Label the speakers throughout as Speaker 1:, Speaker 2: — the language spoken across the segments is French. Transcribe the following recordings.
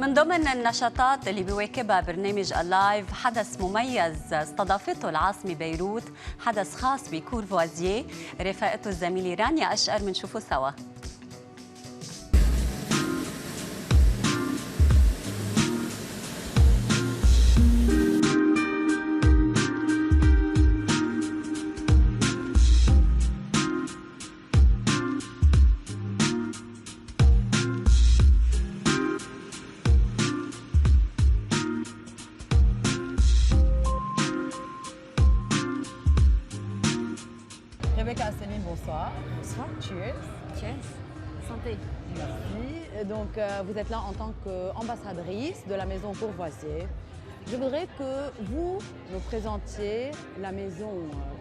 Speaker 1: من ضمن النشاطات اللي بيواكبها برنامج اللايف حدث مميز استضافته العاصمة بيروت، حدث خاص بكورفوازيه، رافقته الزميلة رانيا أشقر. منشوفه سوا.
Speaker 2: Rebecca Asseline, bonsoir.
Speaker 3: Bonsoir.
Speaker 2: Cheers.
Speaker 3: Cheers. Santé.
Speaker 2: Merci. Donc, vous êtes là en tant qu'ambassadrice de la maison Courvoisier. Je voudrais que vous nous présentiez la maison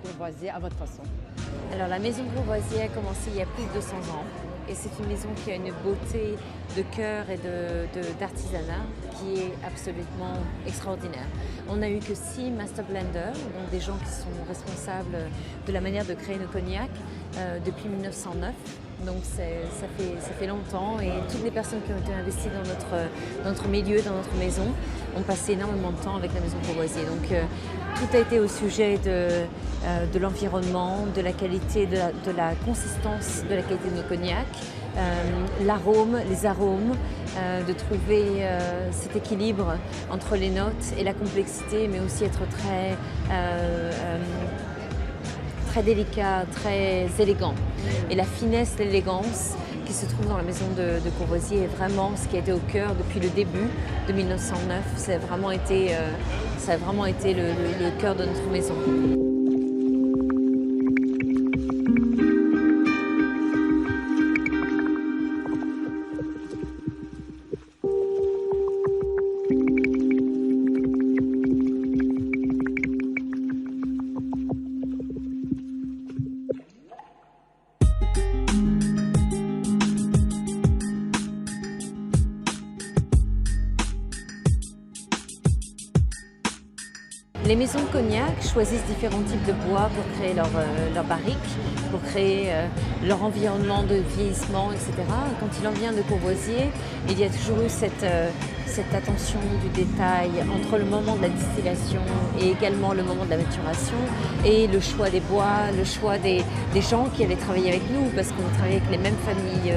Speaker 2: Courvoisier à votre façon.
Speaker 3: Alors, la maison Courvoisier a commencé il y a plus de 200 ans. Et c'est une maison qui a une beauté de cœur et d'artisanat qui est absolument extraordinaire. On n'a eu que 6 master blenders, donc des gens qui sont responsables de la manière de créer nos cognacs depuis 1909. Donc ça fait longtemps et toutes les personnes qui ont été investies dans notre milieu, dans notre maison, ont passé énormément de temps avec la maison Courvoisier. Donc tout a été au sujet de l'environnement, de la qualité, de la consistance de la qualité de nos cognacs, l'arôme, les arômes, de trouver cet équilibre entre les notes et la complexité, mais aussi être très délicat, très élégant. Et la finesse, l'élégance qui se trouve dans la maison de Courvoisier est vraiment ce qui a été au cœur depuis le début de 1909. Ça a vraiment été le cœur de notre maison. Les maisons de cognac choisissent différents types de bois pour créer leur barrique, pour créer leur environnement de vieillissement, etc. Quand il en vient de Courvoisier, il y a toujours eu cette attention du détail entre le moment de la distillation et également le moment de la maturation et le choix des bois, le choix des gens qui allaient travailler avec nous parce qu'on travaillait avec les mêmes familles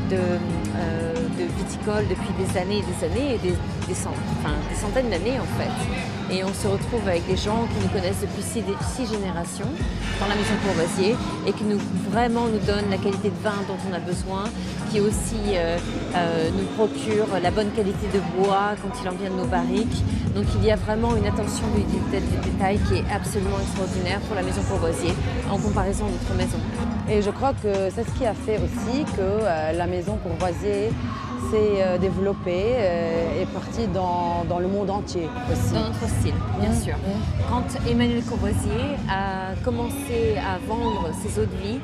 Speaker 3: de viticoles depuis des années et des années et des centaines d'années en fait. Et on se retrouve avec des gens qui nous connaissent depuis 6 générations dans la maison Courvoisier et qui vraiment nous donnent la qualité de vin dont on a besoin, qui aussi nous procure la bonne qualité de bois quand il en vient de nos barriques. Donc il y a vraiment une attention du détail qui est absolument extraordinaire pour la maison Courvoisier en comparaison d'autres maisons.
Speaker 2: Et je crois que c'est ce qui a fait aussi que la maison Courvoisier s'est développée et partie dans le monde entier aussi.
Speaker 3: Dans notre style, bien sûr. Quand Emmanuel Courvoisier a commencé à vendre ses eaux de vie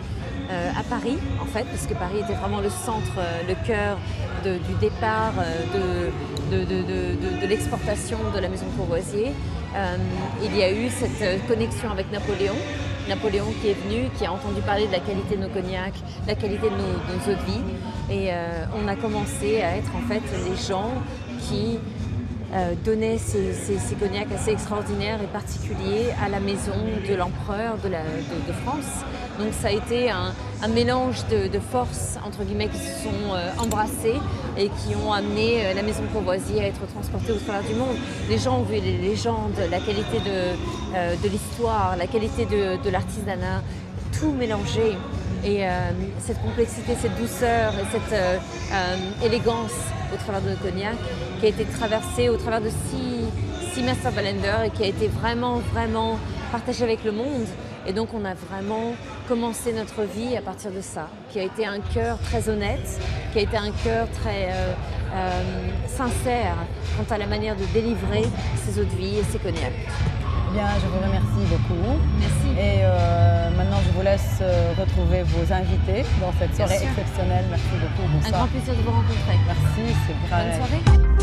Speaker 3: à Paris, en fait, parce que Paris était vraiment le centre, le cœur du départ de l'exportation de la maison Courvoisier, il y a eu cette connexion avec Napoléon. Napoléon qui est venu, qui a entendu parler de la qualité de nos cognacs, la qualité de nos eaux de vie. Et on a commencé à être en fait les gens qui donnaient ces cognacs assez extraordinaires et particuliers à la maison de l'empereur de France. Donc ça a été un mélange de forces entre guillemets qui se sont embrassées et qui ont amené la maison Courvoisier à être transportée au travers du monde. Les gens ont vu les légendes, la qualité de l'histoire, la qualité de l'artisanat, tout mélangé. Et cette complexité, cette douceur et cette élégance au travers de nos cognacs qui a été traversée au travers de 6 master blenders et qui a été vraiment partagée avec le monde. Et donc on a vraiment commencé notre vie à partir de ça, qui a été un cœur très honnête, qui a été un cœur très sincère quant à la manière de délivrer ses eaux de vie et ses cognacs.
Speaker 2: Bien, je vous remercie beaucoup.
Speaker 3: Merci.
Speaker 2: Et maintenant, je vous laisse retrouver vos invités dans cette soirée exceptionnelle. Merci beaucoup. Bonsoir.
Speaker 3: Un grand plaisir de vous rencontrer.
Speaker 2: Merci, c'est vrai.
Speaker 3: Bonne soirée.